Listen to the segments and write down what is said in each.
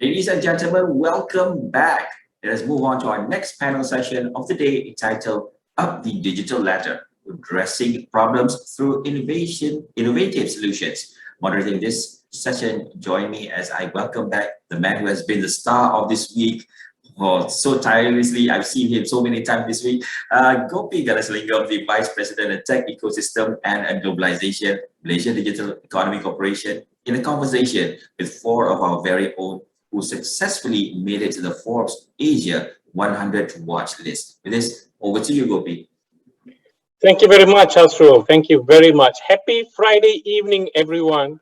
Ladies and gentlemen, welcome back. Let us move on to our next panel session of the day entitled Up the Digital Ladder, Addressing Problems Through Innovative Solutions. Moderating this session, join me as I welcome back the man who has been the star of this week. Oh, so tirelessly, I've seen him so many times this week. Gopi Ganesalingam, the Vice President of Tech Ecosystem and Globalisation, Malaysia Digital Economy Corporation, in a conversation with four of our very own who successfully made it to the Forbes Asia 100 watch list. With this, over to you, Gopi. Thank you very much, Asro. Thank you very much. Happy Friday evening, everyone.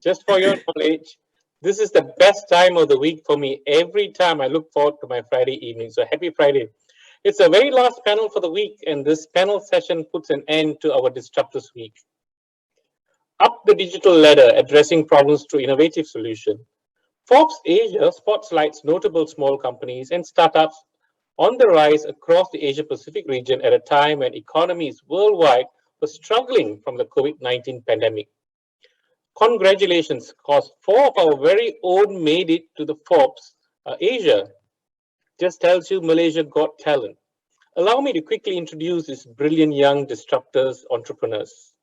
Just for your knowledge, this is the best time of the week for me. Every time I look forward to my Friday evening. So happy Friday. It's the very last panel for the week, and this panel session puts an end to our Disruptors Week. Up the digital ladder, addressing problems through innovative solution. Forbes Asia spotlights notable small companies and startups on the rise across the Asia-Pacific region at a time when economies worldwide were struggling from the COVID-19 pandemic. Congratulations, because four of our very own made it to the Forbes Asia. Just tells you Malaysia got talent. Allow me to quickly introduce these brilliant young disruptors, entrepreneurs.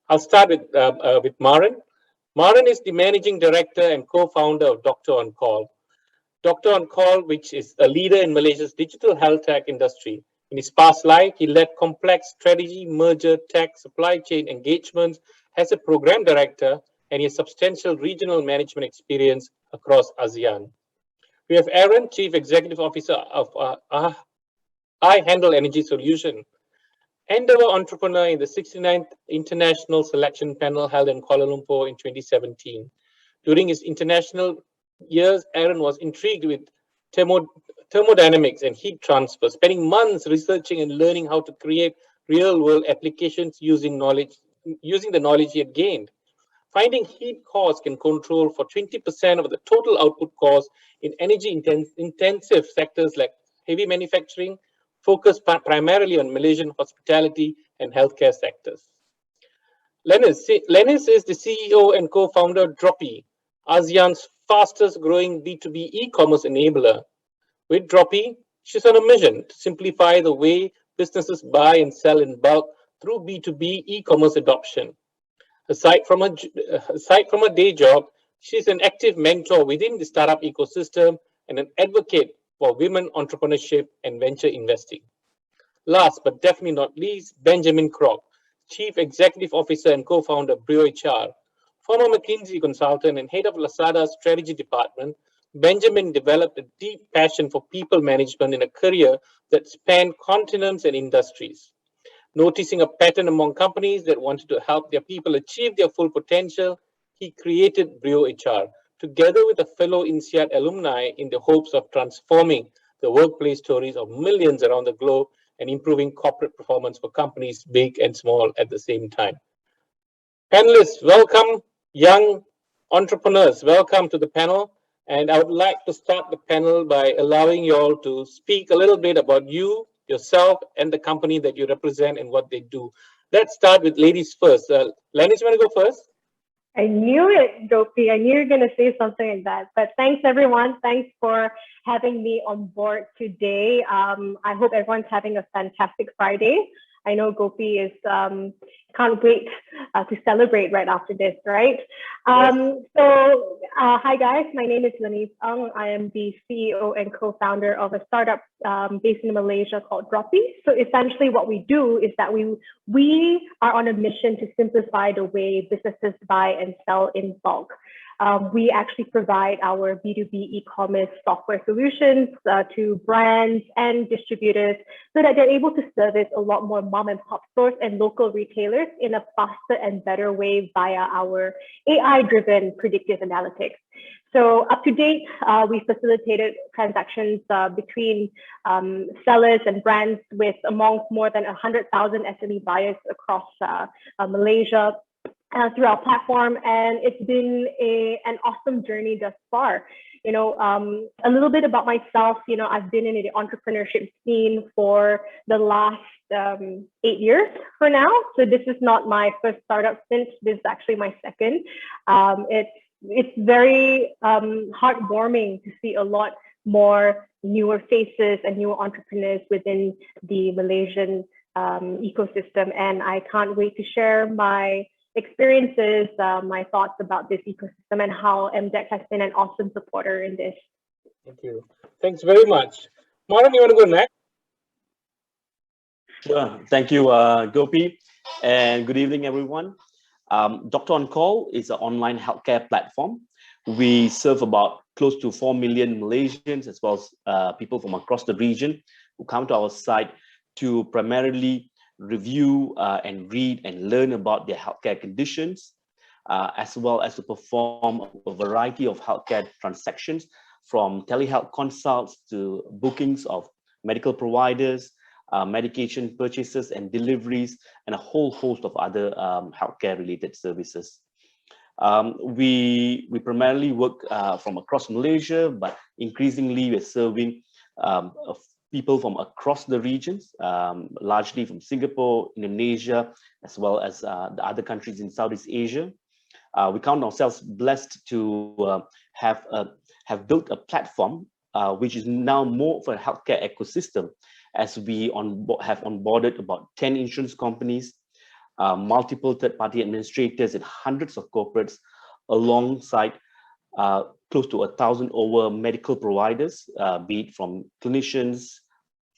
I'll start with Maran. Maran is the managing director and co-founder of DoctorOnCall. DoctorOnCall, which is a leader in Malaysia's digital health tech industry. In his past life, he led complex strategy, merger, tech, supply chain engagements as a program director, and he has substantial regional management experience across ASEAN. We have Aaron, Chief Executive Officer of I Handle Energy Solution, Endeavour entrepreneur in the 69th International Selection Panel held in Kuala Lumpur in 2017. During his international years, Aaron was intrigued with thermodynamics and heat transfer, spending months researching and learning how to create real-world applications using the knowledge he had gained. Finding heat costs can control for 20% of the total output cost in energy-intensive sectors like heavy manufacturing, focused primarily on Malaysian hospitality and healthcare sectors. Lennise is the CEO and co-founder of Dropee, ASEAN's fastest growing B2B e-commerce enabler. With Dropee, she's on a mission to simplify the way businesses buy and sell in bulk through B2B e-commerce adoption. Aside from a day job, she's an active mentor within the startup ecosystem and an advocate for women entrepreneurship and venture investing. Last but definitely not least, Benjamin Croc, Chief Executive Officer and co-founder of BrioHR. Former McKinsey consultant and head of Lazada's strategy department, Benjamin developed a deep passion for people management in a career that spanned continents and industries. Noticing a pattern among companies that wanted to help their people achieve their full potential, he created BrioHR, together with a fellow INSEAD alumni in the hopes of transforming the workplace stories of millions around the globe and improving corporate performance for companies big and small at the same time. Panelists, welcome. Young entrepreneurs, welcome to the panel. And I would like to start the panel by allowing you all to speak a little bit about you, yourself, and the company that you represent and what they do. Let's start with ladies first. Lennise, you want to go first? I knew it, Dopey. I knew you were going to say something like that. But thanks, everyone. Thanks for having me on board today. I hope everyone's having a fantastic Friday. I know Gopi is can't wait to celebrate right after this, right? Yes. Hi guys, my name is Lennise. I am the CEO and co-founder of a startup based in Malaysia called Dropee. So essentially what we do is that we are on a mission to simplify the way businesses buy and sell in bulk. We actually provide our B2B e-commerce software solutions to brands and distributors so that they're able to service a lot more mom and pop stores and local retailers in a faster and better way via our AI-driven predictive analytics. So up to date, we facilitated transactions between sellers and brands with amongst more than 100,000 SME buyers across Malaysia. Through our platform, and it's been an awesome journey thus far. You know, a little bit about myself. You know, I've been in the entrepreneurship scene for the last 8 years for now. So this is not my first startup stint. This is actually my second. It's it's very heartwarming to see a lot more newer faces and newer entrepreneurs within the Malaysian ecosystem. And I can't wait to share my experiences, my thoughts about this ecosystem and how MDEC has been an awesome supporter in this. Thank you. Thanks very much. Maran, you want to go next? Sure. Thank you, Gopi, and good evening, everyone. DoctorOnCall is an online healthcare platform. We serve about close to 4 million Malaysians as well as people from across the region who come to our site to primarily review and read and learn about their healthcare conditions, as well as to perform a variety of healthcare transactions, from telehealth consults to bookings of medical providers, medication purchases and deliveries, and a whole host of other healthcare related services. We primarily work from across Malaysia, but increasingly we're serving people from across the regions, largely from Singapore, Indonesia, as well as the other countries in Southeast Asia. We count ourselves blessed to have built a platform which is now more for a healthcare ecosystem, as we have onboarded about 10 insurance companies, multiple third-party administrators and hundreds of corporates, alongside close to 1,000 over medical providers, be it from clinicians,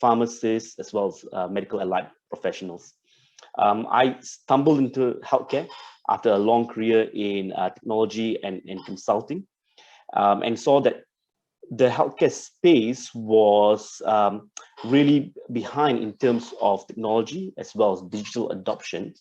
pharmacists, as well as medical allied professionals. I stumbled into healthcare after a long career in technology and consulting, and saw that the healthcare space was really behind in terms of technology as well as digital adoption.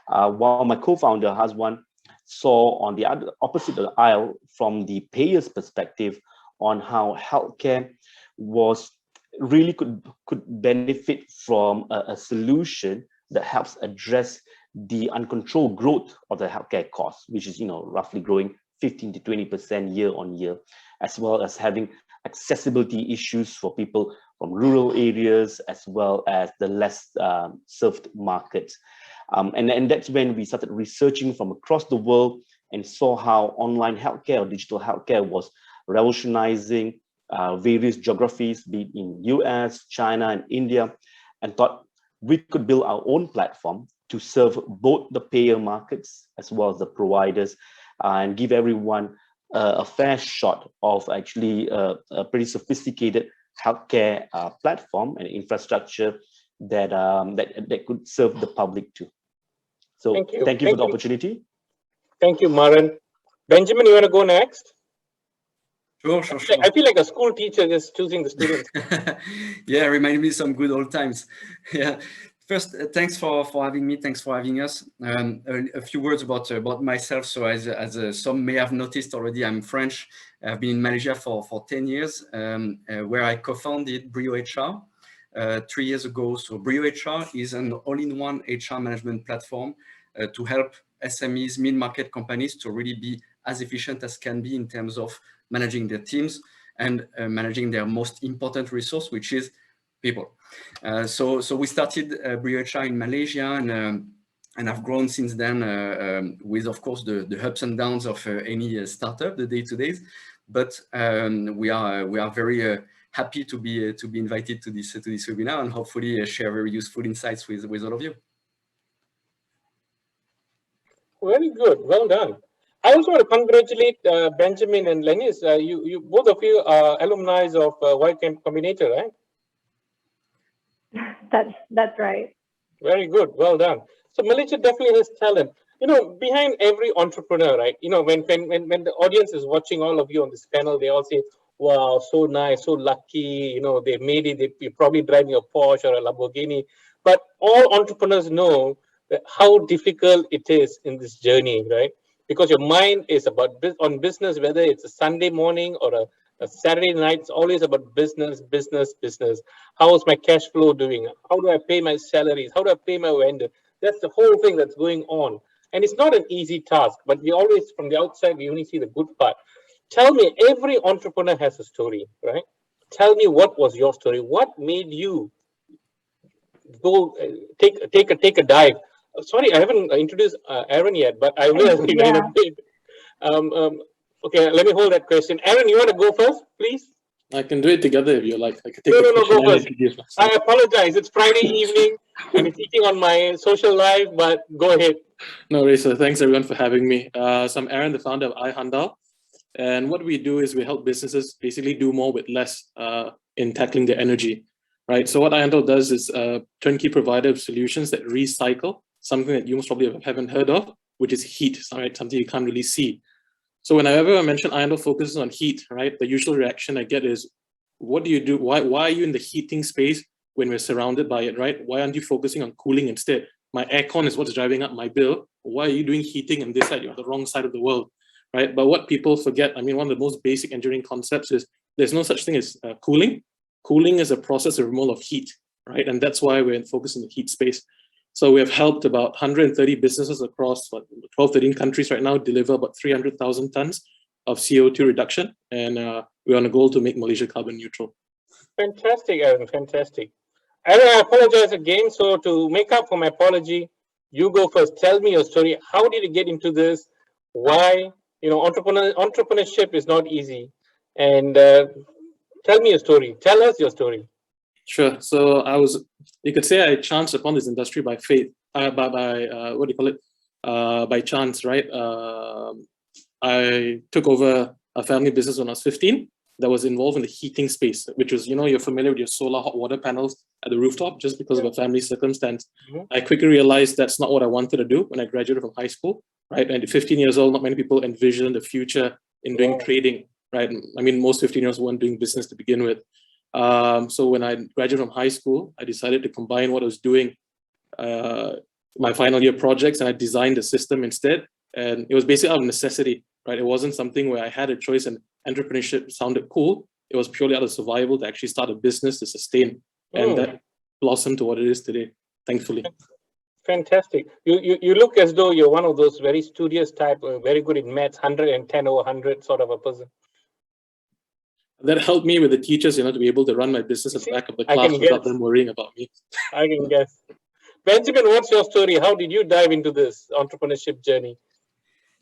While my co-founder Hazwan saw on the other opposite of the aisle from the payer's perspective on how healthcare was really could benefit from a solution that helps address the uncontrolled growth of the healthcare costs, which is roughly growing 15 to 20% year on year, as well as having accessibility issues for people from rural areas as well as the less served markets. And that's when we started researching from across the world and saw how online healthcare or digital healthcare was revolutionizing various geographies, be it in US, China, and India, and thought we could build our own platform to serve both the payer markets as well as the providers, and give everyone a fair shot of actually a pretty sophisticated healthcare platform and infrastructure that could serve the public too. So thank you for the opportunity. Thank you, Maran. Benjamin, you want to go next? Sure. I feel like a school teacher just choosing the students. Yeah, reminded me some good old times. Yeah. First, thanks for having me. Thanks for having us. A few words about myself. So as some may have noticed already, I'm French. I've been in Malaysia for 10 years, where I co-founded BrioHR 3 years ago. So BrioHR is an all-in-one HR management platform to help SMEs, mid-market companies to really be as efficient as can be in terms of managing their teams and managing their most important resource, which is people. So we started BrioHR in Malaysia, and I've grown since then with, of course, the ups and downs of any startup, the day-to-days. But we are very happy to be invited to this webinar and hopefully share very useful insights with all of you. Very good, well done. I also want to congratulate Benjamin and Lennise. You both of you are alumni of Y Combinator, right? That's right. Very good, well done. So Malaysia definitely has talent. Behind every entrepreneur, right? When the audience is watching all of you on this panel, they all say, "Wow, so nice, so lucky." They made it. They're probably driving a Porsche or a Lamborghini. But all entrepreneurs know that how difficult it is in this journey, right? Because your mind is on business, whether it's a Sunday morning or a Saturday night. It's always about business. How is my cash flow doing? How do I pay my salaries? How do I pay my vendor? That's the whole thing that's going on. And it's not an easy task, but we always, from the outside, we only see the good part. Tell me, every entrepreneur has a story, right? Tell me, what was your story? What made you go take a dive? Sorry, I haven't introduced Aaron yet, but I will in a bit. Okay, let me hold that question. Aaron, you want to go first, please? I can do it together if you like. I can take No, the no, question go and first. introduce myself. I apologize. It's Friday evening and it's eating on my social life, but go ahead. No worries. So thanks everyone for having me. So I'm Aaron, the founder of iHandal. And what we do is we help businesses basically do more with less in tackling their energy, right? So what iHandal does is a turnkey provider of solutions that recycle something that you most probably haven't heard of, which is heat, right? Something you can't really see. So whenever I mention iHandle focuses on heat, right? The usual reaction I get is, what do you do? Why are you in the heating space when we're surrounded by it, right? Why aren't you focusing on cooling instead? My aircon is what's driving up my bill. Why are you doing heating on this side? You're on the wrong side of the world, right? But what people forget, I mean, one of the most basic engineering concepts is there's no such thing as cooling. Cooling is a process of removal of heat, right? And that's why we're focused on the heat space. So we have helped about 130 businesses across 12, 13 countries right now deliver about 300,000 tons of CO2 reduction. And we're on a goal to make Malaysia carbon neutral. Fantastic, Aaron, fantastic. Aaron, I apologize again. So to make up for my apology, you go first. Tell me your story. How did you get into this? Why? You know, entrepreneurship is not easy. And tell me your story. Tell us your story. Sure. So you could say I chanced upon this industry by fate, what do you call it? By chance, right? I took over a family business when I was 15 that was involved in the heating space, which was, you're familiar with your solar hot water panels at the rooftop just because of a family circumstance. Mm-hmm. I quickly realized that's not what I wanted to do when I graduated from high school, right? And at 15 years old, not many people envision the future in doing trading, right? I mean, most 15-year-olds weren't doing business to begin with. So when I graduated from high school, I decided to combine what I was doing, my final year projects, and I designed a system instead. And it was basically out of necessity, right? It wasn't something where I had a choice and entrepreneurship sounded cool. It was purely out of survival to actually start a business to sustain. And that blossomed to what it is today, thankfully. Fantastic. You look as though you're one of those very studious type, very good in maths, 110 over 100 sort of a person. That helped me with the teachers, to be able to run my business at the back of the class without them worrying about me. I can guess. Benjamin, what's your story? How did you dive into this entrepreneurship journey?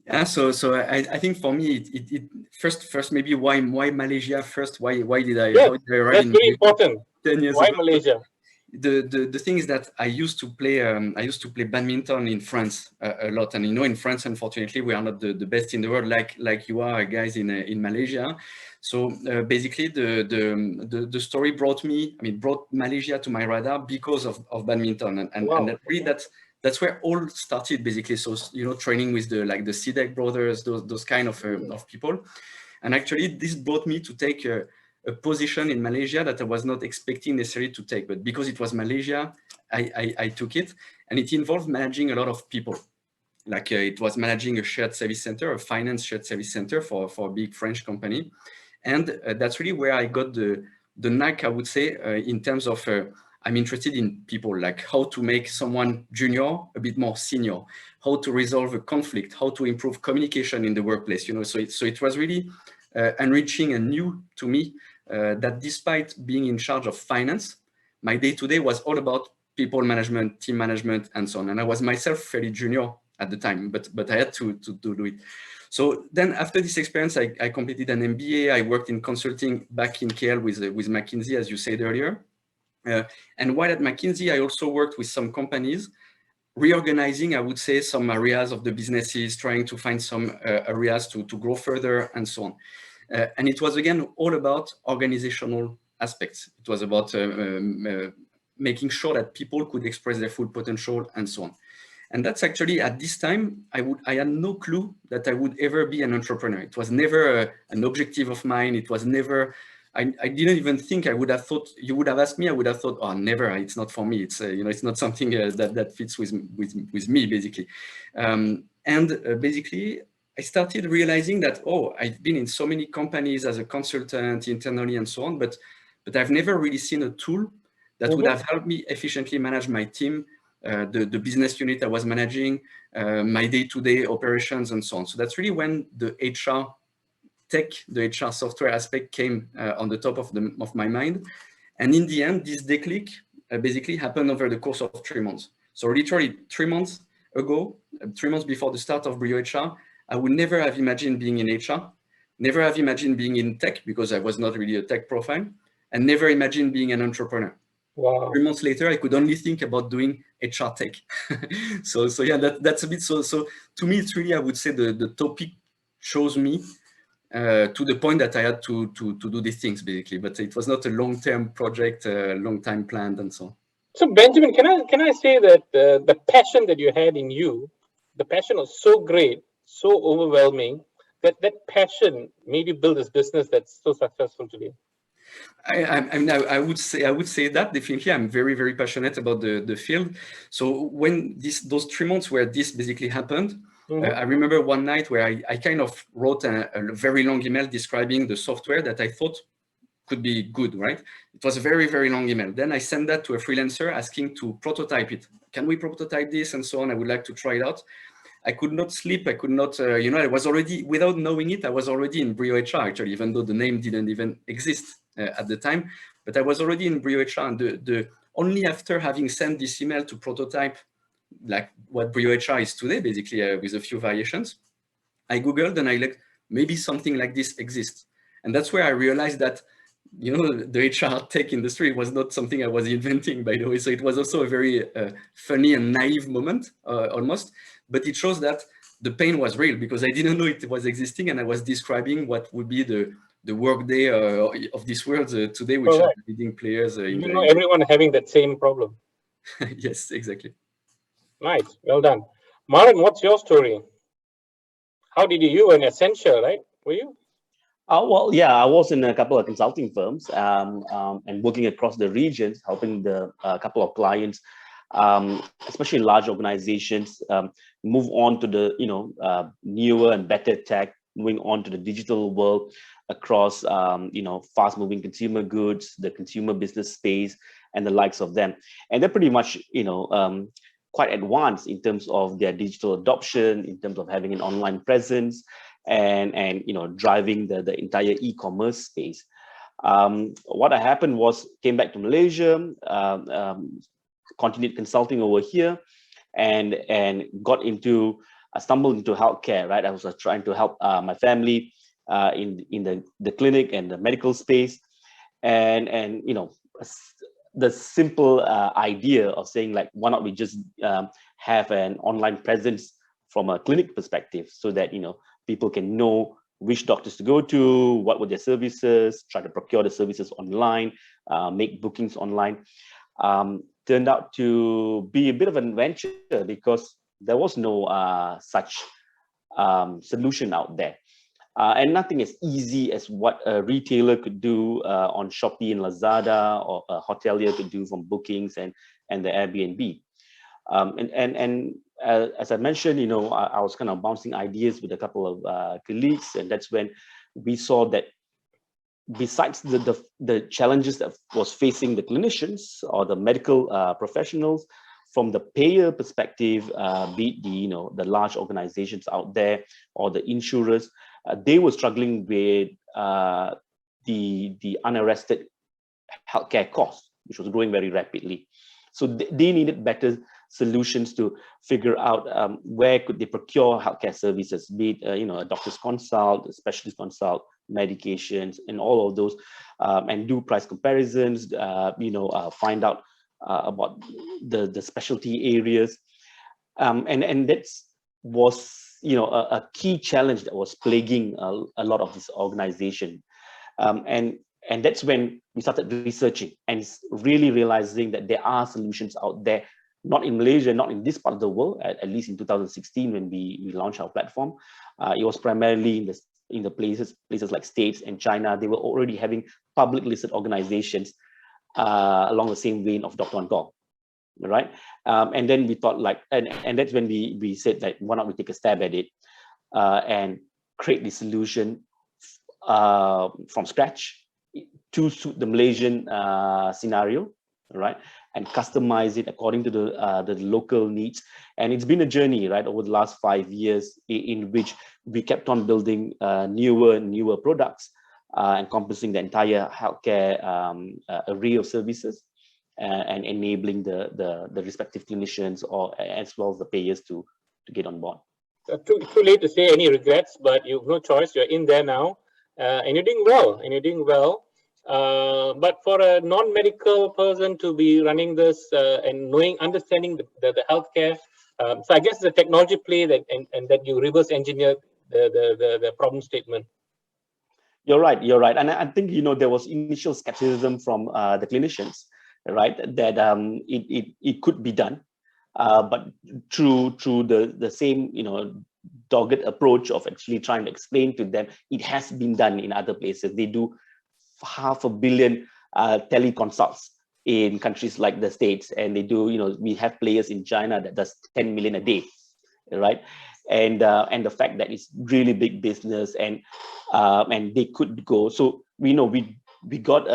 Yeah, so I think for me, it first maybe why Malaysia first? Why did I? Yes, how did I write that's very important. 10 years why ago? Malaysia? The thing is that I used to play badminton in France a lot, and in France, unfortunately, we are not the best in the world like you are guys in Malaysia. So basically, the story brought Malaysia to my radar because of badminton, and really that's where all started basically. So training with the CDEC brothers, those kind of people, and actually this brought me to take a position in Malaysia that I was not expecting necessarily to take, but because it was Malaysia, I took it, and it involved managing a lot of people. Like it was managing a shared service center, a finance shared service center for a big French company, and that's really where I got the knack, I would say, in terms of I'm interested in people, like how to make someone junior a bit more senior, how to resolve a conflict, how to improve communication in the workplace. So it was really enriching and new to me. That despite being in charge of finance, my day-to-day was all about people management, team management, and so on. And I was myself fairly junior at the time, but I had to do it. So then after this experience, I completed an MBA. I worked in consulting back in KL with McKinsey, as you said earlier. And while at McKinsey, I also worked with some companies, reorganizing, I would say, some areas of the businesses, trying to find some areas to grow further, and so on. And it was, again, all about organizational aspects. It was about making sure that people could express their full potential, and so on. And that's actually, at this time, I had no clue that I would ever be an entrepreneur. It was never an objective of mine. It was never, I didn't even think I would have thought, you would have asked me, I would have thought, oh, never, it's not for me. It's, it's not something that fits with me, basically. Basically, I started realizing that, I've been in so many companies as a consultant internally and so on, but I've never really seen a tool that would have helped me efficiently manage my team, the business unit I was managing, my day-to-day operations, and so on. So that's really when the HR tech, the HR software aspect came on the top of my mind. And in the end, this declic basically happened over the course of 3 months. So literally 3 months ago, 3 months before the start of BrioHR, I would never have imagined being in HR. never have imagined being in tech because I was not really a tech profile, and never imagined being an entrepreneur. Wow. 3 months later, I could only think about doing HR tech. so yeah, that's a bit so to me, it's really, I would say the topic chose me to the point that I had to do these things basically, but it was not a long-term project, long-time planned and so on. So Benjamin, can I say that the passion that you had in you, the passion was so great, so overwhelming, that passion made you build this business that's so successful today? I would say that definitely I'm very, very passionate about the field. So when those 3 months where this basically happened, I remember one night where I kind of wrote a very long email describing the software that I thought could be good, right? It was a very, very long email. Then I sent that to a freelancer asking to prototype it. Can we prototype this and so on? I would like to try it out. I could not sleep. I could not, I was already, without knowing it, I was already in BrioHR actually, even though the name didn't even exist at the time. But I was already in BrioHR, and only after having sent this email to prototype, like what BrioHR is today, basically with a few variations, I Googled and I like, maybe something like this exists. And that's where I realized that, the HR tech industry was not something I was inventing, by the way. So it was also a very funny and naive moment, almost. But it shows that the pain was real because I didn't know it was existing, and I was describing what would be the workday of this world today, which are the leading players. Everyone having that same problem. Yes, exactly. Nice, well done. Maran, what's your story? How did you and Accenture, right? Were you? Well, yeah, I was in a couple of consulting firms and working across the regions, helping a couple of clients, especially large organizations, move on to the newer and better tech, moving on to the digital world across fast-moving consumer goods, the consumer business space, and the likes of them. And they're pretty much quite advanced in terms of their digital adoption, in terms of having an online presence, and driving the entire e-commerce space. What happened was came back to Malaysia, continued consulting over here, and stumbled into healthcare. Right, I was trying to help my family in the clinic and the medical space, and the simple idea of saying, like, why not we just have an online presence from a clinic perspective, so that people can know which doctors to go to, what were their services, try to procure the services online, make bookings online. Turned out to be a bit of an adventure because there was no such solution out there. And nothing as easy as what a retailer could do on Shopee and Lazada, or a hotelier could do from bookings and the Airbnb. As I mentioned, I was kind of bouncing ideas with a couple of colleagues, and that's when we saw that besides the challenges that was facing the clinicians or the medical professionals, from the payer perspective, be it the large organizations out there or the insurers, they were struggling with the unarrested healthcare costs, which was growing very rapidly. So they needed better solutions to figure out where could they procure healthcare services, be it a doctor's consult, a specialist consult, medications, and all of those, and do price comparisons, find out about the specialty areas, and that was a key challenge that was plaguing a lot of this organization, and that's when we started researching and really realizing that there are solutions out there, not in Malaysia, not in this part of the world, at least in 2016 when we launched our platform. It was primarily in the places like States and China. They were already having public listed organizations along the same vein of DoctorOnCall, right? And then we thought, like, and that's when we said that why not we take a stab at it and create the solution from scratch to suit the Malaysian scenario, right? And customize it according to the local needs. And it's been a journey, right, over the last 5 years, in which we kept on building newer and newer products, encompassing the entire healthcare array of services, and enabling the respective clinicians as well as the payers to get on board. Too late to say any regrets, but you've no choice. You're in there now. and you're doing well, but for a non-medical person to be running this and understanding the healthcare, so I guess the technology play that and that you reverse engineer the problem statement. You're right. And I think, there was initial skepticism from the clinicians, right, that it could be done. But through the same, dogged approach of actually trying to explain to them, it has been done in other places. They do 500 million teleconsults in countries like the States, and they do, we have players in China that does 10 million a day, right? And the fact that it's really big business, and they could go. So we got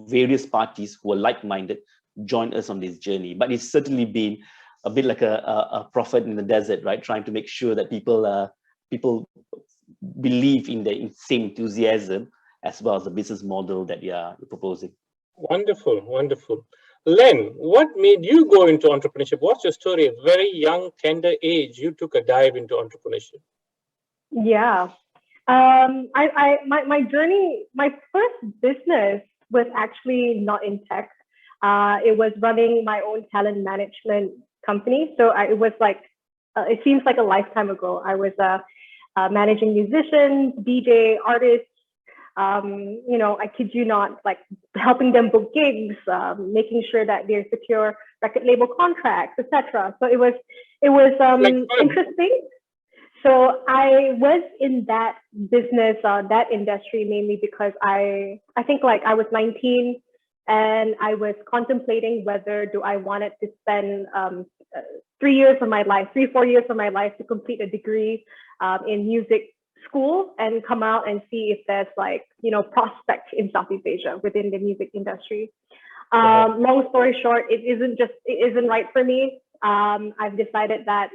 various parties who are like-minded join us on this journey. But it's certainly been a bit like a prophet in the desert, right? Trying to make sure that people believe in the same enthusiasm as well as the business model that you're proposing. Wonderful. Len, what made you go into entrepreneurship? What's your story? At a very young, tender age, you took a dive into entrepreneurship. Yeah. My journey, my first business was actually not in tech. It was running my own talent management company. So it was like, it seems like a lifetime ago. I was managing musicians, DJ, artists, I kid you not, like helping them book gigs, making sure that they secure record label contracts, etc. So it was interesting. So I was in that business, that industry mainly because I think like I was 19 and I was contemplating whether do I wanted to spend 3 years of my life, 4 years of my life to complete a degree in music school and come out and see if there's like, prospect in Southeast Asia within the music industry. Long story short, it isn't right for me. I've decided that,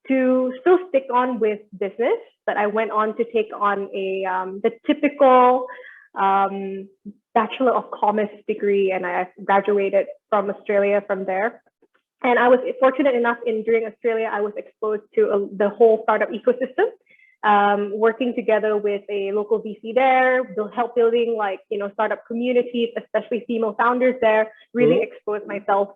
to still stick on with business, but I went on to take on the typical Bachelor of Commerce degree, and I graduated from Australia from there. And I was fortunate enough during Australia, I was exposed to the whole startup ecosystem, working together with a local VC there, help building like, startup communities, especially female founders there, really exposed myself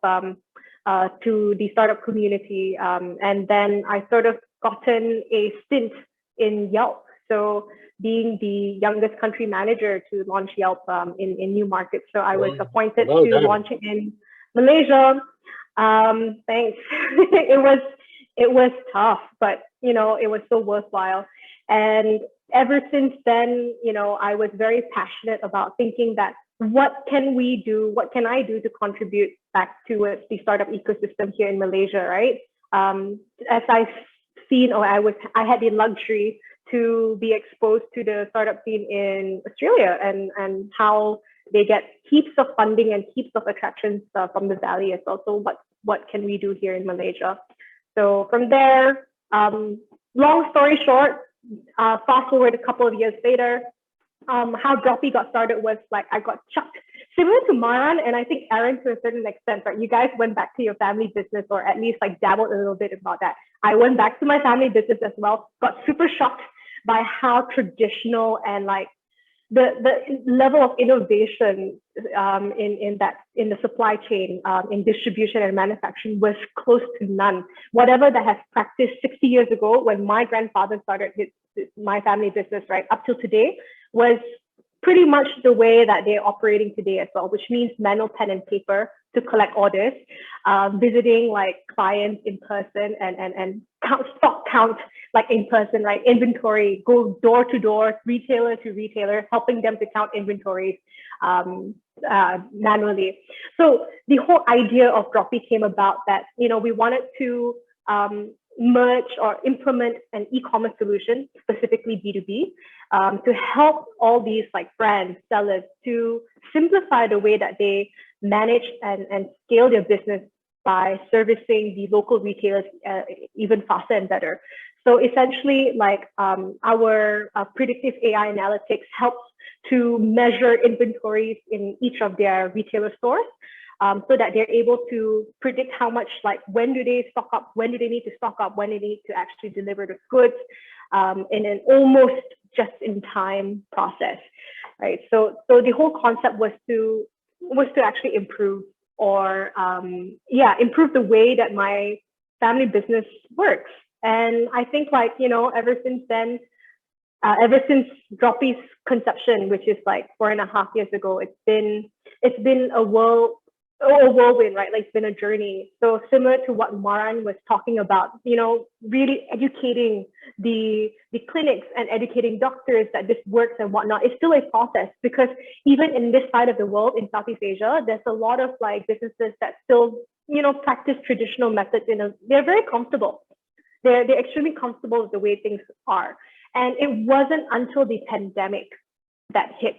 to the startup community. And then I sort of gotten a stint in Yelp. So being the youngest country manager to launch Yelp in new markets. So I was appointed to launching in Malaysia. Thanks. It was tough, but it was so worthwhile. And ever since then, I was very passionate about thinking that what can I do to contribute back towards the startup ecosystem here in Malaysia, right? As I've seen, I had the luxury to be exposed to the startup scene in Australia and how they get heaps of funding and heaps of attractions from the Valley as well. So what can we do here in Malaysia? So from there, long story short, fast forward a couple of years later, how Dropee got started was like I got chucked, similar to Maran and I think Aaron to a certain extent, right? You guys went back to your family business or at least like dabbled a little bit about that. I went back to my family business as well, got super shocked by how traditional and like the level of innovation in the supply chain, in distribution and manufacturing was close to none. Whatever that has practiced 60 years ago when my grandfather started my family business, right, up till today, was pretty much the way that they're operating today as well, which means manual pen and paper to collect orders, visiting like clients in person and stock count like in person, right? Inventory, go door to door, retailer to retailer, helping them to count inventories manually. So the whole idea of Dropee came about that, we wanted to merge or implement an e-commerce solution, specifically B2B, to help all these like brands, sellers to simplify the way that they manage and scale their business by servicing the local retailers even faster and better. So essentially, like our predictive AI analytics helps to measure inventories in each of their retailer stores, so that they're able to predict how much, like when do they stock up, when do they need to stock up, when they need to actually deliver the goods, in an almost just-in-time process, right? So the whole concept was to actually improve or improve the way that my family business works. And I think ever since then, ever since Dropee's conception, which is like 4.5 years ago, it's been a whirlwind, right? Like it's been a journey. So similar to what Maran was talking about, really educating the clinics and educating doctors that this works and whatnot. It's still a process, because even in this side of the world, in Southeast Asia, there's a lot of businesses that still, practice traditional methods. They're very comfortable. They're extremely comfortable with the way things are. And it wasn't until the pandemic that hit,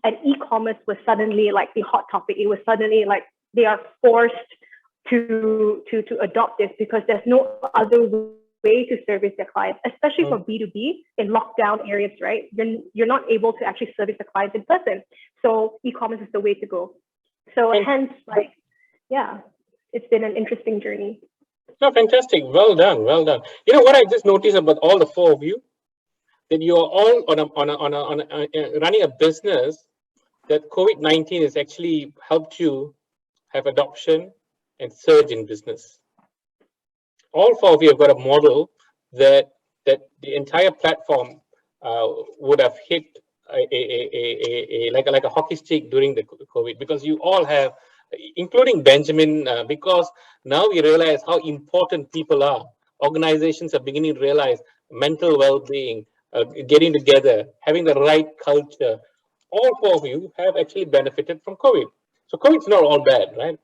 and e-commerce was suddenly like the hot topic. It was suddenly like they are forced to adopt this, because there's no other way to service their clients, especially for B2B in lockdown areas, right? You're not able to actually service the clients in person. So e-commerce is the way to go. So hence, it's been an interesting journey. No, fantastic. Well done. Well done. You know what I just noticed about all the four of you? That you are all running a business that COVID-19 has actually helped you have adoption and surge in business. All four of you have got a model that the entire platform would have hit like a hockey stick during the COVID, because you all have, including Benjamin, because now we realize how important people are. Organizations are beginning to realize mental well-being, getting together, having the right culture. All four of you have actually benefited from COVID. So COVID's not all bad, right?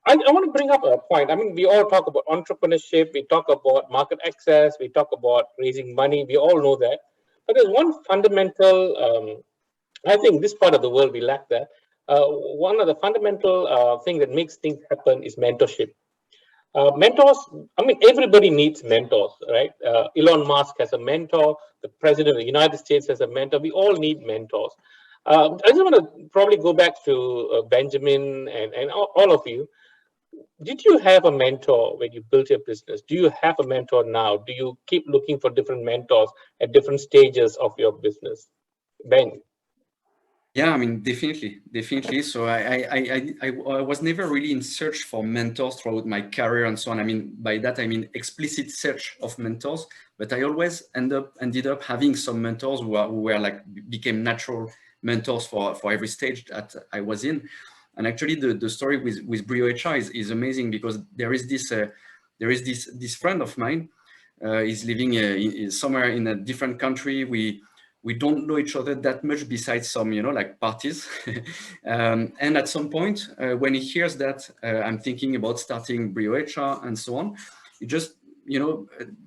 I want to bring up a point. I mean, we all talk about entrepreneurship, we talk about market access, we talk about raising money, we all know that. But there's one fundamental, I think this part of the world, we lack that. One of the fundamental things that makes things happen is mentorship. Mentors, I mean, everybody needs mentors, right? Elon Musk has a mentor, the president of the United States has a mentor, we all need mentors. I just want to probably go back to Benjamin and all of you. Did you have a mentor when you built your business? Do you have a mentor now? Do you keep looking for different mentors at different stages of your business? Ben? Yeah, I mean, definitely. So I was never really in search for mentors throughout my career and so on. I mean, by that, I mean explicit search of mentors, but I always ended up having some mentors who became natural mentors for every stage that I was in. And actually the story with BrioHR is amazing, because there is this friend of mine, he's living somewhere in a different country. We don't know each other that much besides some, like parties. And at some point, when he hears that I'm thinking about starting BrioHR and so on, he just,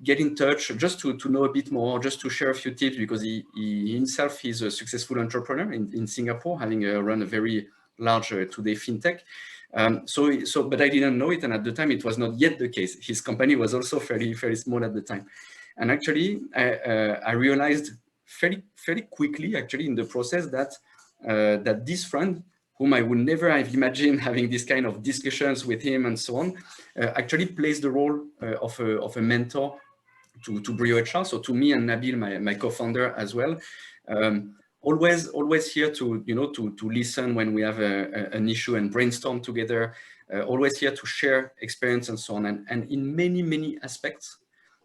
get in touch just to know a bit more, just to share a few tips, because he himself is a successful entrepreneur in Singapore, having run a very large today fintech. But I didn't know it, and at the time it was not yet the case. His company was also fairly small at the time, and actually I realized fairly quickly, actually, in the process that this friend, whom I would never have imagined having this kind of discussions with him and so on, actually plays the role of a mentor to BrioHR. So to me and Nabil, my co-founder as well. Always here to listen when we have an issue and brainstorm together. Always here to share experience and so on. And in many aspects,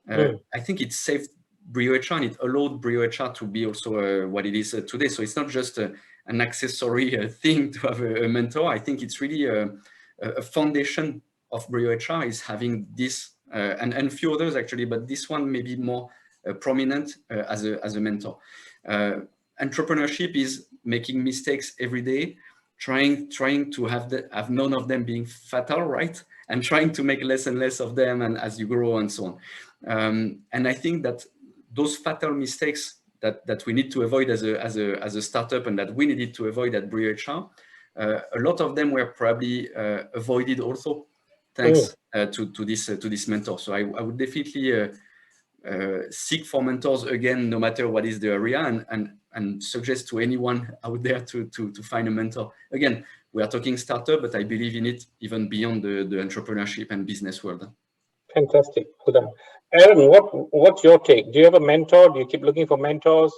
I think it saved BrioHR, and it allowed BrioHR to be also what it is today. So it's not just an accessory thing to have a mentor. I think it's really a foundation of BrioHR is having this and few others actually, but this one may be more prominent as a mentor. Entrepreneurship is making mistakes every day, trying to have none of them being fatal, right? And trying to make less and less of them, and as you grow and so on. And I think that those fatal mistakes that we need to avoid as a startup, and that we needed to avoid at BrioHR, a lot of them were probably avoided also thanks to this mentor. So I would definitely seek for mentors again, no matter what is the area, and suggest to anyone out there to find a mentor. Again, we are talking startup, but I believe in it even beyond the entrepreneurship and business world. Fantastic. Well done. Aaron, what's your take? Do you have a mentor? Do you keep looking for mentors?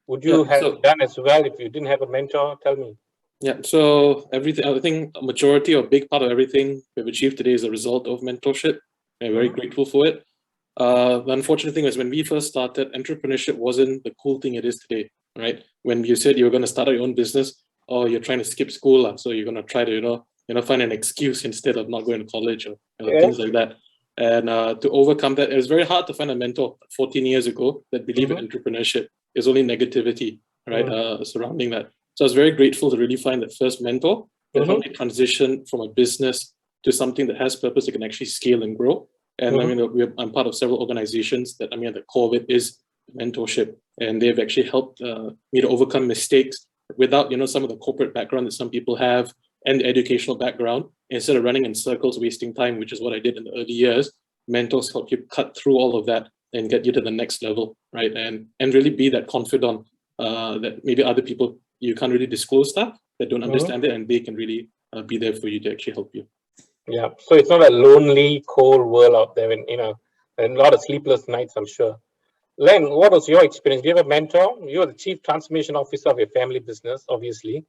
Would you Yeah, have so done as well if you didn't have a mentor? Tell me. yeah, so everything, I think a majority or a big part of everything we've achieved today is a result of mentorship. We're very grateful for it. The unfortunate thing is when we first started, entrepreneurship wasn't the cool thing it is today, right? When you said you were going to start your own business, or you're trying to skip school, so you're going to try to, find an excuse instead of not going to college or things like that. And to overcome that, it was very hard to find a mentor 14 years ago that believed in entrepreneurship. There's only negativity, right, surrounding that. So I was very grateful to really find that first mentor that helped me transition from a business to something that has purpose that can actually scale and grow. And I mean, I'm part of several organizations that, the core of it is mentorship. And they've actually helped me to overcome mistakes without, some of the corporate background that some people have and the educational background. Instead of running in circles, wasting time, which is what I did in the early years, mentors help you cut through all of that and get you to the next level, right? And really be that confidant that maybe other people, you can't really disclose stuff, that don't understand it, and they can really be there for you to actually help you. Yeah, so it's not a lonely, cold world out there, and a lot of sleepless nights, I'm sure. Len, what was your experience? Do you have a mentor? You're the chief transformation officer of your family business, obviously.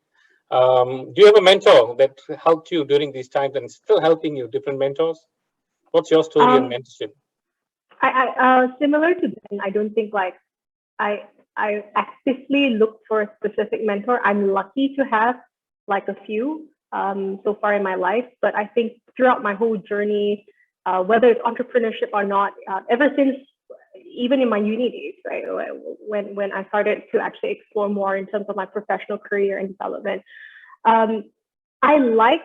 Do you have a mentor that helped you during these times and still helping you, different mentors? What's your story on mentorship? I similar to Ben, I don't think I actively look for a specific mentor. I'm lucky to have a few so far in my life, but I think throughout my whole journey, whether it's entrepreneurship or not, ever since even in my uni days, right, when I started to actually explore more in terms of my professional career and development, I like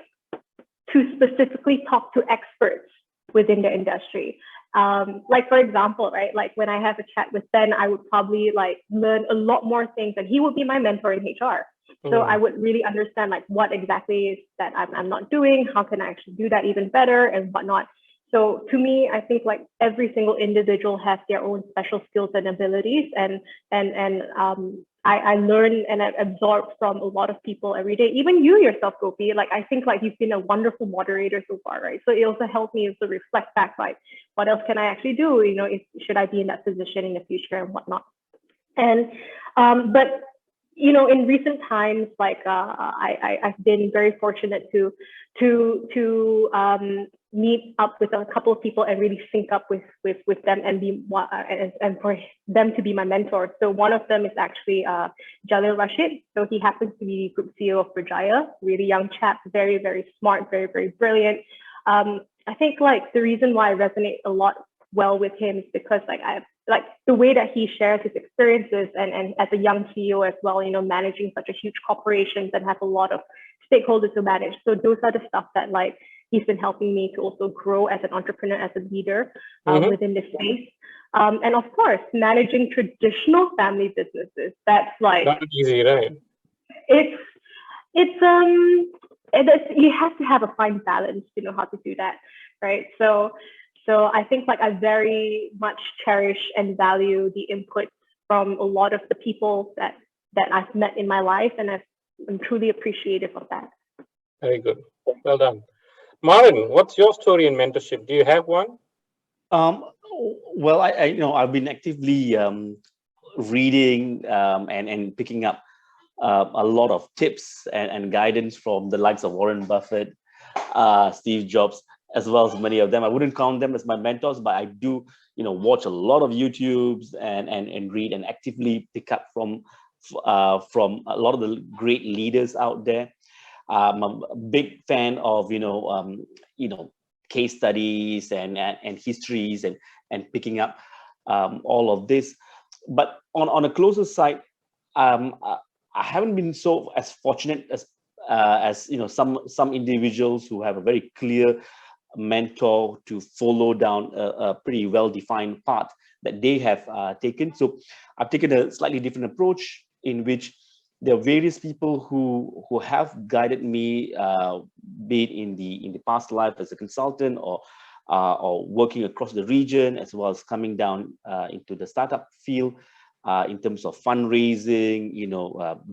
to specifically talk to experts within the industry. For example, right, when I have a chat with Ben, I would probably learn a lot more things, and he would be my mentor in HR. So I would really understand what exactly is that I'm not doing, how can I actually do that even better, and whatnot. So to me, I think every single individual has their own special skills and abilities, and I learn and I absorb from a lot of people every day. Even you yourself, Gopi, I think you've been a wonderful moderator so far, right? So it also helped me to reflect back, what else can I actually do? Should I be in that position in the future and whatnot? And but in recent times, I've been very fortunate to meet up with a couple of people and really sync up with them and be and for them to be my mentor. So one of them is actually Jalil Rashid. So he happens to be Group CEO of BrioHR, really young chap, very, very smart, very, very brilliant. I think the reason why I resonate a lot well with him is because I the way that he shares his experiences and as a young CEO as well, managing such a huge corporations and have a lot of stakeholders to manage. So those are the stuff that he's been helping me to also grow as an entrepreneur, as a leader within this space. And of course, managing traditional family businesses, that's not easy, right? You have to have a fine balance to know how to do that, right? So I think I very much cherish and value the input from a lot of the people that I've met in my life, and I'm truly appreciative of that. Very good. Well done. Maran, what's your story in mentorship? Do you have one? Well, I've been actively reading and picking up a lot of tips and guidance from the likes of Warren Buffett, Steve Jobs, as well as many of them. I wouldn't count them as my mentors, but I do, watch a lot of YouTubes and read and actively pick up from a lot of the great leaders out there. I'm a big fan of, case studies and histories and picking up all of this. But on a closer side, I haven't been as fortunate as some individuals who have a very clear mentor to follow down a pretty well-defined path that they have taken. So I've taken a slightly different approach in which there are various people who have guided me, be it in the past life as a consultant or working across the region, as well as coming down into the startup field in terms of fundraising,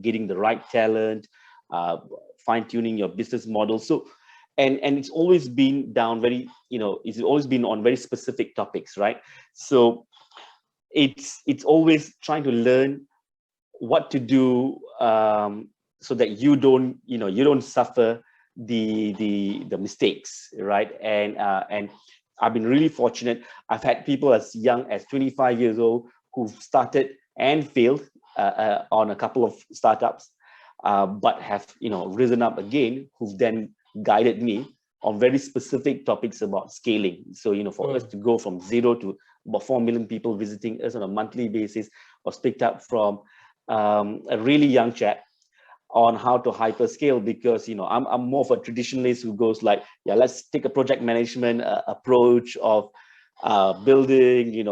getting the right talent, fine-tuning your business model. So and it's always been down very, it's always been on very specific topics, right? So it's always trying to learn what to do, so that you don't suffer the mistakes, right? And I've been really fortunate. I've had people as young as 25 years old who've started and failed on a couple of startups, but have risen up again, who've then guided me on very specific topics about scaling. So for us to go from 0 to about 4 million people visiting us on a monthly basis was picked up from a really young chap on how to hyperscale, because I'm more of a traditionalist who goes like, yeah, let's take a project management approach of building,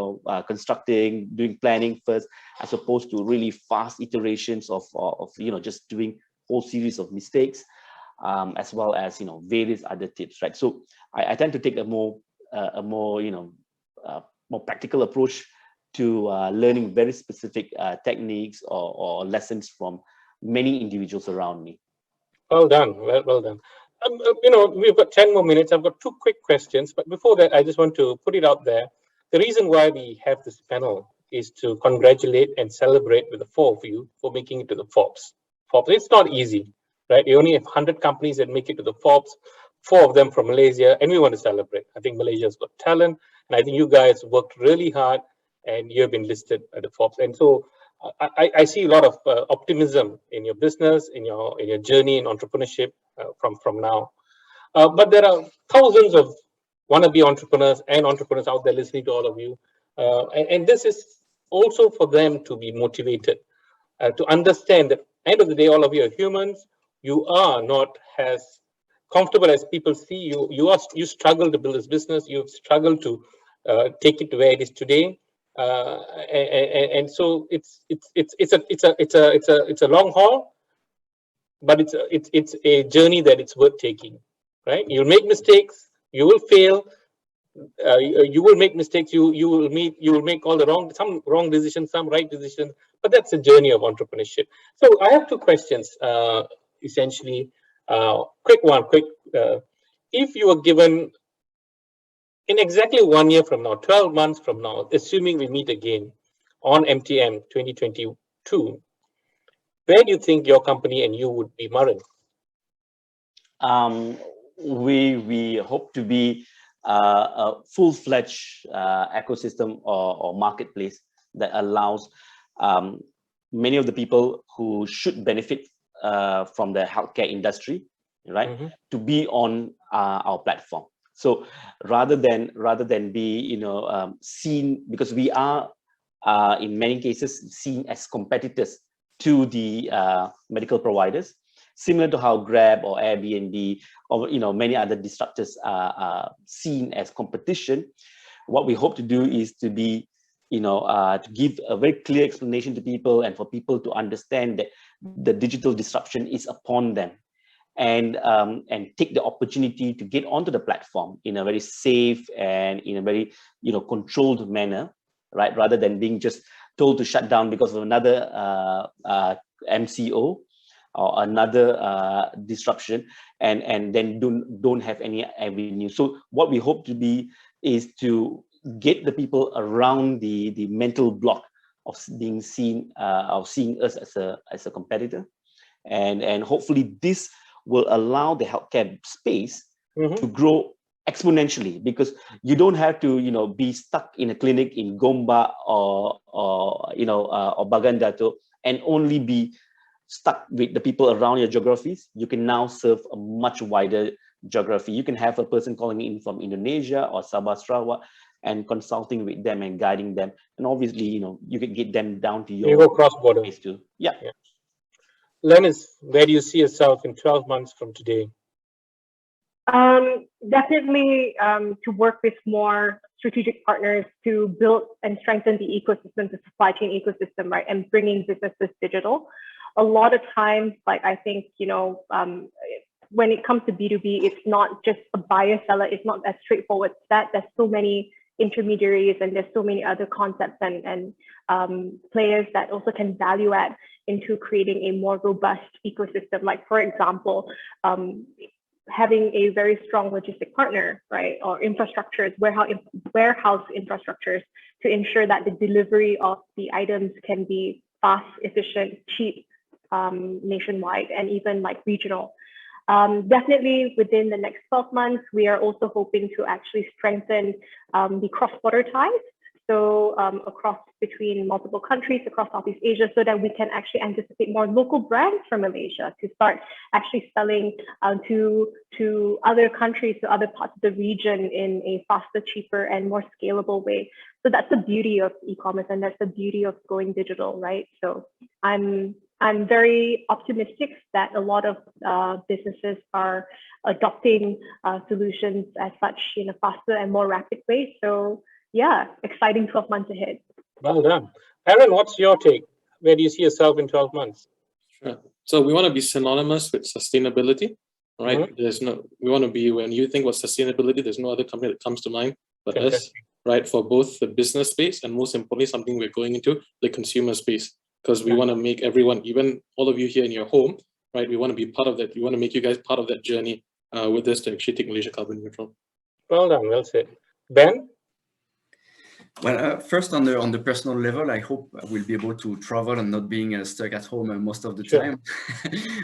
constructing, doing planning first, as opposed to really fast iterations of just doing whole series of mistakes, as well as various other tips, right? So I tend to take a more more practical approach to learning very specific techniques or lessons from many individuals around me. Well done. Well done. We've got 10 more minutes. I've got 2 quick questions, but before that, I just want to put it out there. The reason why we have this panel is to congratulate and celebrate with the 4 of you for making it to the Forbes. It's not easy, right? You only have 100 companies that make it to the Forbes, 4 of them from Malaysia, and we want to celebrate. I think Malaysia's got talent, and I think you guys worked really hard, and you've been listed at the Forbes. And so I see a lot of optimism in your business, in your journey in entrepreneurship from now. But there are thousands of wannabe entrepreneurs and entrepreneurs out there listening to all of you. And this is also for them to be motivated, to understand that at the end of the day, all of you are humans. You are not as comfortable as people see you. You struggle to build this business. You've struggled to take it to where it is today. And so it's a long haul, but it's a journey that it's worth taking, right? You'll make mistakes, you will fail, you will make mistakes, you will make all some wrong decisions, some right decisions, but that's a journey of entrepreneurship. So I have 2 questions, essentially. Quick. If you were given in exactly 1 year from now, 12 months from now, assuming we meet again on MTM 2022, where do you think your company and you would be, Maran? We hope to be a full-fledged ecosystem or marketplace that allows many of the people who should benefit from the healthcare industry, right, to be on our platform. So rather than be seen, because we are in many cases seen as competitors to the medical providers, similar to how Grab or Airbnb or many other disruptors are seen as competition. What we hope to do is to be to give a very clear explanation to people, and for people to understand that the digital disruption is upon them, and take the opportunity to get onto the platform in a very safe and in a very controlled manner, right? Rather than being just told to shut down because of another MCO or another disruption, and then don't have any avenue. So what we hope to be is to get the people around the mental block of being seen, of seeing us as a competitor, and hopefully this will allow the healthcare space to grow exponentially, because you don't have to be stuck in a clinic in Gombak or Bagan Dato and only be stuck with the people around your geographies. You can now serve a much wider geography. You can have a person calling in from Indonesia or Sabah, Sarawak, and consulting with them and guiding them, and obviously you can get them down to your, you go cross border place too. Yeah. Lennise, where do you see yourself in 12 months from today? Definitely to work with more strategic partners to build and strengthen the ecosystem, the supply chain ecosystem, right, and bringing businesses digital. A lot of times, like I think, when it comes to B2B, it's not just a buyer seller. It's not as straightforward as that. There's so many intermediaries, and there's so many other concepts and players that also can value add into creating a more robust ecosystem. Like, for example, having a very strong logistic partner, right, or infrastructures, warehouse infrastructures to ensure that the delivery of the items can be fast, efficient, cheap, nationwide, and even like regional. Definitely within the next 12 months, we are also hoping to actually strengthen the cross-border ties. So across between multiple countries across Southeast Asia, so that we can actually anticipate more local brands from Malaysia to start actually selling to other countries, to other parts of the region in a faster, cheaper, and more scalable way. So that's the beauty of e-commerce, and that's the beauty of going digital, right? So I'm very optimistic that a lot of businesses are adopting solutions as such in a faster and more rapid way. So yeah, exciting 12 months ahead. Well done. Aaron, what's your take? Where do you see yourself in 12 months? Sure. So we want to be synonymous with sustainability, right? We want to be, when you think about sustainability, there's no other company that comes to mind but us, right? For both the business space and most importantly, something we're going into, the consumer space, because we want to make everyone, even all of you here in your home, right? We want to be part of that. We want to make you guys part of that journey with us to actually take Malaysia carbon neutral. Well done, well said. Ben? Well, first on the personal level, I hope I will be able to travel and not being stuck at home most of the time.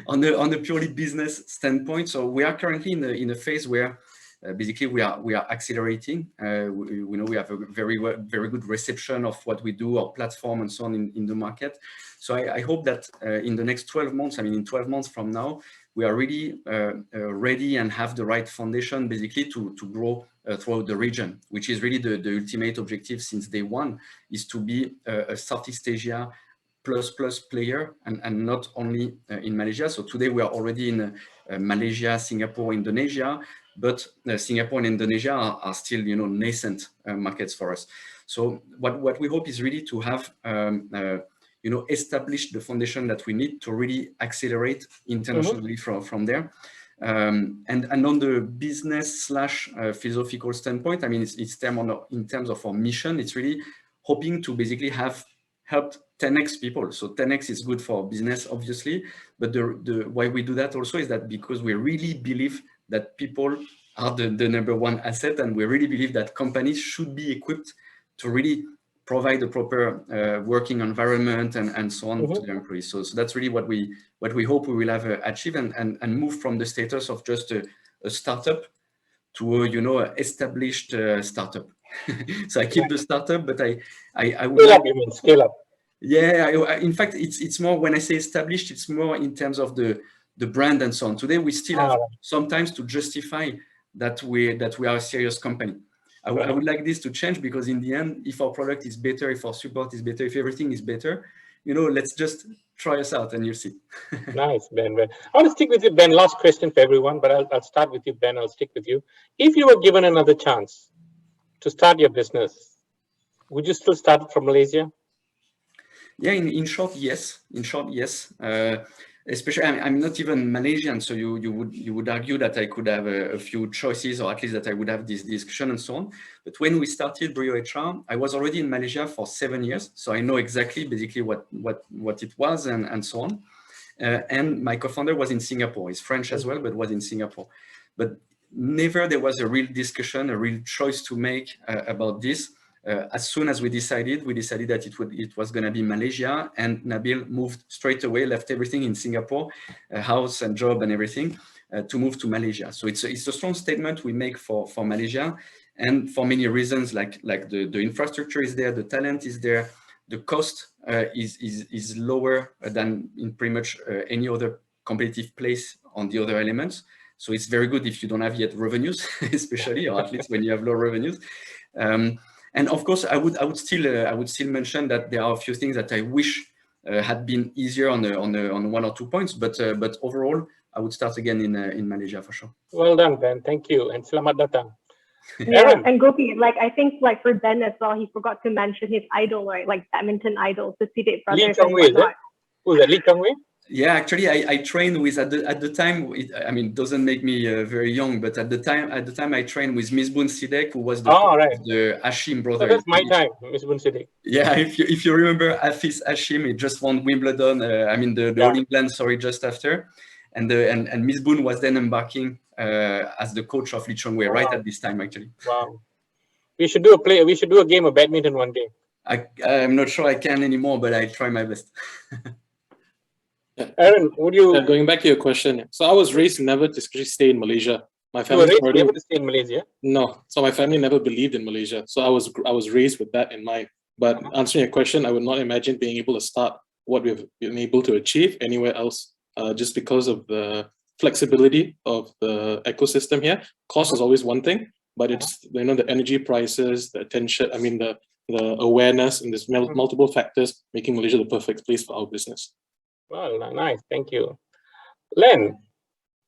on the purely business standpoint, so we are currently in a phase where basically we are accelerating. We know we have a very good reception of what we do, our platform, and so on in the market. So I hope that in the next 12 months, I mean in 12 months from now, we are really ready and have the right foundation basically to grow throughout the region, which is really the ultimate objective since day one, is to be a Southeast Asia plus player and not only in Malaysia. So today we are already in Malaysia, Singapore, Indonesia, but Singapore and Indonesia are still, nascent markets for us. So what we hope is really to have establish the foundation that we need to really accelerate internationally from there. And on the business / philosophical standpoint, I mean, in terms of our mission, it's really hoping to basically have helped 10x people. So 10x is good for business, obviously, but the why we do that also is that because we really believe that people are the number one asset, and we really believe that companies should be equipped to really provide a proper working environment and so on to their employees. So that's really what we hope we will have achieved and move from the status of just a startup to a, established startup. So I keep the startup, but I would scale up. Yeah, in fact, it's more, when I say established, it's more in terms of the brand and so on. Today, we still have sometimes to justify that we are a serious company. I would like this to change, because in the end, if our product is better, if our support is better, if everything is better, let's just try us out and you'll see. Nice, Ben. I want to stick with you, Ben. Last question for everyone, but I'll start with you, Ben. I'll stick with you. If you were given another chance to start your business, would you still start it from Malaysia? Yeah, in short, yes. Especially, I'm not even Malaysian, so you would argue that I could have a few choices, or at least that I would have this discussion and so on. But when we started BrioHR, I was already in Malaysia for 7 years, so I know exactly basically what it was and so on. And my co-founder was in Singapore. He's French as well, but was in Singapore. But never there was a real discussion, a real choice to make about this. As soon as we decided that it was going to be Malaysia, and Nabil moved straight away, left everything in Singapore, house and job and everything, to move to Malaysia. So it's a strong statement we make for Malaysia, and for many reasons, like the infrastructure is there, the talent is there, the cost is lower than in pretty much any other competitive place on the other elements. So it's very good if you don't have yet revenues, especially, or at least when you have low revenues. And of course, I would still mention that there are a few things that I wish had been easier on 1 or 2 points, but overall, I would start again in Malaysia for sure. Well done, Ben. Thank you, and selamat datang. Yeah, and Gopi, I think for Ben as well, he forgot to mention his idol, right? Like badminton idol, the Sidek brothers and whatnot. Who's that? Lee Kang-wei? Yeah, actually, I trained with at the time. It doesn't make me very young, but at the time I trained with Misbun Sidek, who was the Hashim brother. So that's my time, Misbun Sidek. Yeah, if you remember Hafiz Hashim, he just won Wimbledon. The All England, just after, and Misbun was then embarking as the coach of Lee Chong-wei right at this time, actually. Wow. We should do a game of badminton one day. I'm not sure I can anymore, but I try my best. Aaron, would you? Going back to your question, so I was raised never to stay in Malaysia. My You were family raised already never to stay in Malaysia. no, so my family never believed in Malaysia. So I was raised with that in mind. But answering your question, I would not imagine being able to start what we've been able to achieve anywhere else, just because of the flexibility of the ecosystem here. Cost is always one thing, but it's the energy prices, the attention. I mean the awareness, and there's multiple factors making Malaysia the perfect place for our business. Well, nice. Thank you, Len.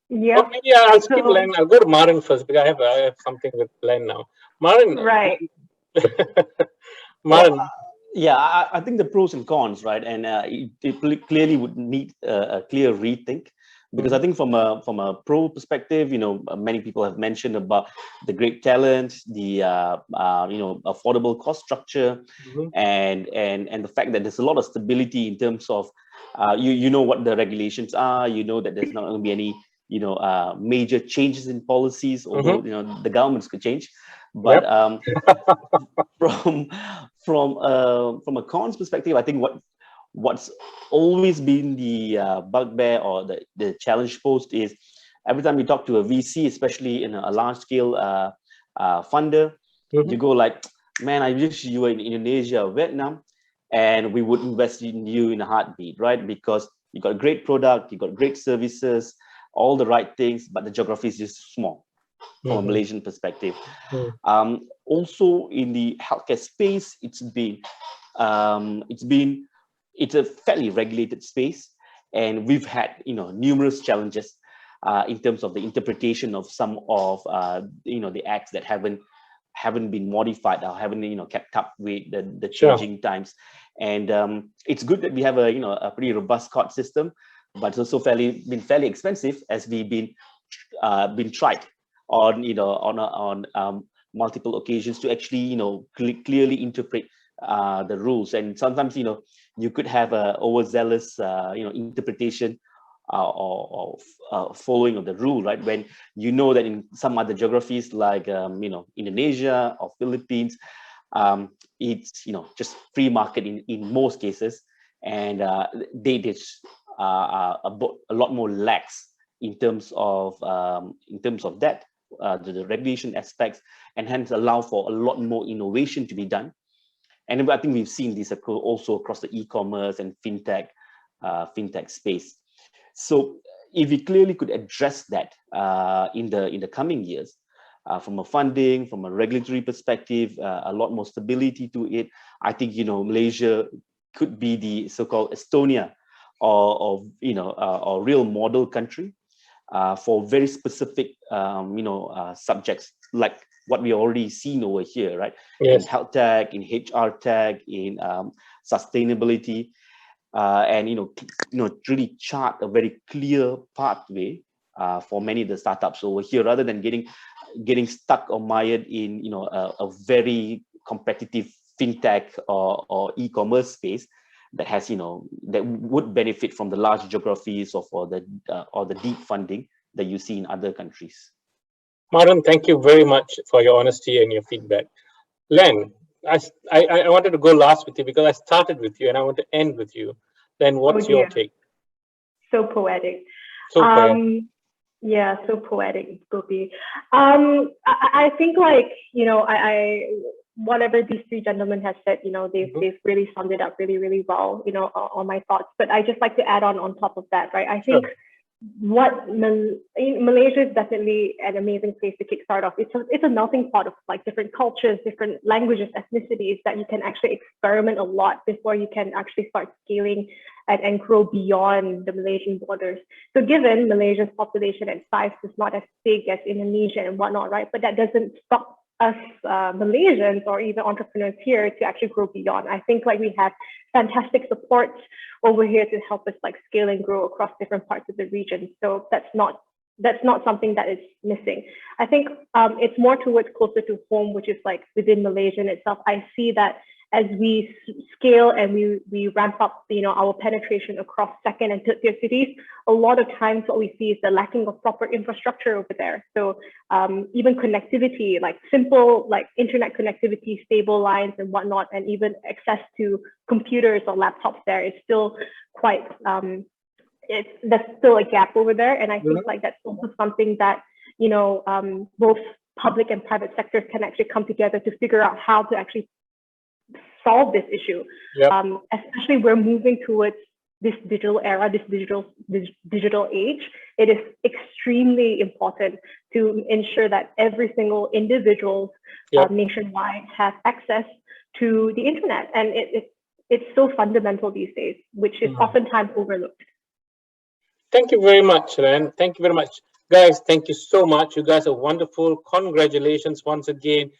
Yeah. Oh, maybe I'll skip So- Len. I'll go to Maran first because I have something with Len now. Maran. Right. Maran. Yeah, I think the pros and cons, right? And it clearly would need a clear rethink, because I think from a pro perspective, many people have mentioned about the great talent, the affordable cost structure, and the fact that there's a lot of stability in terms of you know what the regulations are, that there's not going to be any major changes in policies, although the governments could change. But from a cons perspective, I think what's always been the bugbear or the challenge post is every time we talk to a VC, especially in a large scale funder, you go like, man, I wish you were in Indonesia or Vietnam, and we would invest in you in a heartbeat, right? Because you got a great product, you got great services, all the right things, but the geography is just small from a Malaysian perspective. Also in the healthcare space, it's a fairly regulated space, and we've had numerous challenges in terms of the interpretation of some of the acts that haven't been modified or haven't kept up with the changing times. And it's good that we have a pretty robust court system, but it's also been fairly expensive, as we've been tried on multiple occasions to actually clearly interpret the rules. And sometimes you could have a overzealous interpretation or following of the rule, right? When that in some other geographies like Indonesia or Philippines, it's just free market in most cases, and they just are a lot more lax in terms of that, the regulation aspects, and hence allow for a lot more innovation to be done. And I think we've seen this also across the e-commerce and fintech space. So if we clearly could address that in the coming years, from a funding, from a regulatory perspective, a lot more stability to it, I think Malaysia could be the so-called Estonia or real model country for very specific subjects like what we already seen over here, right? Yes. In health tech, in HR tech, in sustainability, and really chart a very clear pathway for many of the startups over here, rather than getting stuck or mired in a very competitive fintech or e-commerce space that has that would benefit from the large geographies or the deep funding that you see in other countries. Maran, thank you very much for your honesty and your feedback. Len, I wanted to go last with you because I started with you and I want to end with you. Len, what's your take? So poetic. So poetic. Yeah, so poetic, Gopi. I think whatever these three gentlemen have said, they've really summed it up really, really well, on my thoughts. But I just like to add on top of that, right? I think Malaysia is definitely an amazing place to kickstart off. It's a melting pot of different cultures, different languages, ethnicities that you can actually experiment a lot before you can actually start scaling and grow beyond the Malaysian borders. So given Malaysia's population and size is not as big as Indonesia and whatnot, right? But that doesn't stop us Malaysians or even entrepreneurs here to actually grow beyond. I think we have fantastic support over here to help us scale and grow across different parts of the region. So that's not something that is missing. I think it's more towards closer to home, which is within Malaysia itself. I see that as we scale and we ramp up, our penetration across second and third tier cities, a lot of times what we see is the lacking of proper infrastructure over there. So even connectivity, like simple like internet connectivity, stable lines and whatnot, and even access to computers or laptops there is still quite, there's still a gap over there. And I think like that's also something that, both public and private sectors can actually come together to figure out how to actually solve this issue. Especially we're moving towards this digital era, this digital age. It is extremely important to ensure that every single individual nationwide has access to the internet, and it's so fundamental these days, which is oftentimes overlooked. Thank you very much, Ren. Thank you very much. Guys, thank you so much. You guys are wonderful. Congratulations once again.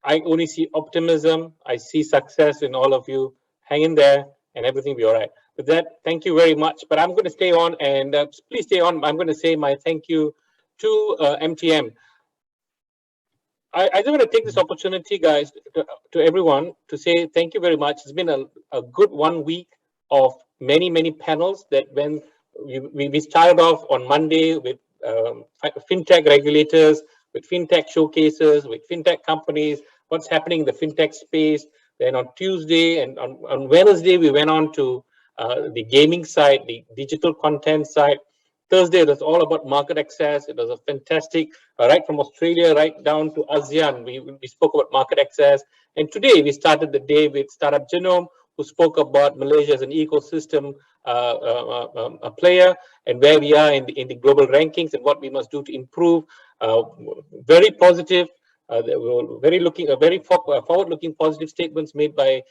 I only see optimism. I see success in all of you. Hang in there and everything will be all right. With that, thank you very much. But I'm going to stay on and please stay on. I'm going to say my thank you to MTM. I just want to take this opportunity, guys, to everyone to say thank you very much. It's been a good 1 week of many, many panels that when we started off on Monday with fintech regulators, with fintech showcases, with fintech companies, what's happening in the fintech space. Then on Tuesday and on Wednesday, we went on to the gaming side, the digital content side. Thursday, it was all about market access. It was a fantastic, right from Australia, right down to ASEAN. We spoke about market access. And today, we started the day with Startup Genome, who spoke about Malaysia as an ecosystem a player and where we are in the global rankings and what we must do to improve. Very positive, very forward-looking positive statements made by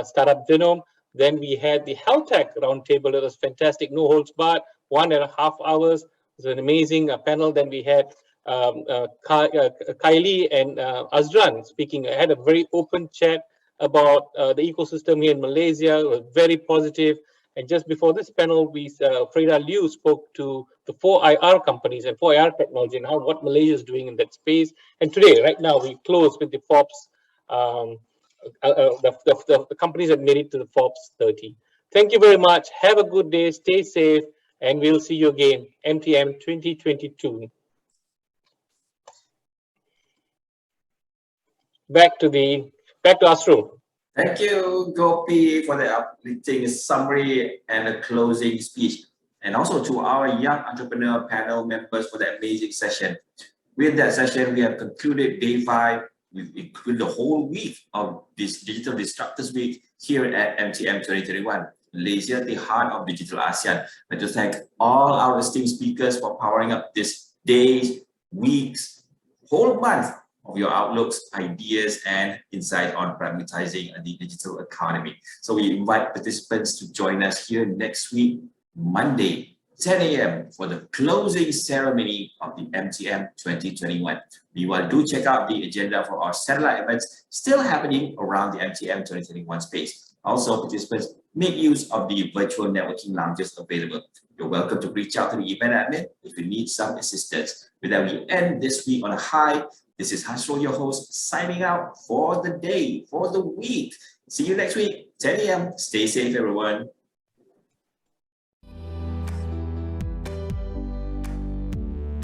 Startup Genome. Then we had the health tech roundtable. It was fantastic, no holds barred, 1.5 hours. It was an amazing panel. Then we had Kylie and Azran speaking. I had a very open chat about the ecosystem here in Malaysia. It was very positive. And just before this panel, Freda Liu spoke to the 4IR companies and 4IR technology and what Malaysia is doing in that space. And today, right now, we close with the Forbes, the companies that made it to the Forbes 30. Thank you very much. Have a good day. Stay safe. And we'll see you again, MTM 2022. Back to Asru. Thank you, Gopi, for the uplifting summary and the closing speech. And also to our young entrepreneur panel members for the amazing session. With that session, we have concluded day 5. We've included the whole week of this Digital Disruptors Week here at MTM 2021. Malaysia at the heart of digital ASEAN. I'd like to thank all our esteemed speakers for powering up this days, weeks, whole month of your outlooks, ideas, and insight on prioritizing the digital economy. So we invite participants to join us here next week, Monday, 10 a.m. for the closing ceremony of the MTM 2021. Meanwhile, do check out the agenda for our satellite events still happening around the MTM 2021 space. Also, participants make use of the virtual networking lounges available. You're welcome to reach out to the event admin if you need some assistance. With that, we end this week on a high. This is Hasro, your host, signing out for the day, for the week. See you next week, 10 a.m. Stay safe, everyone.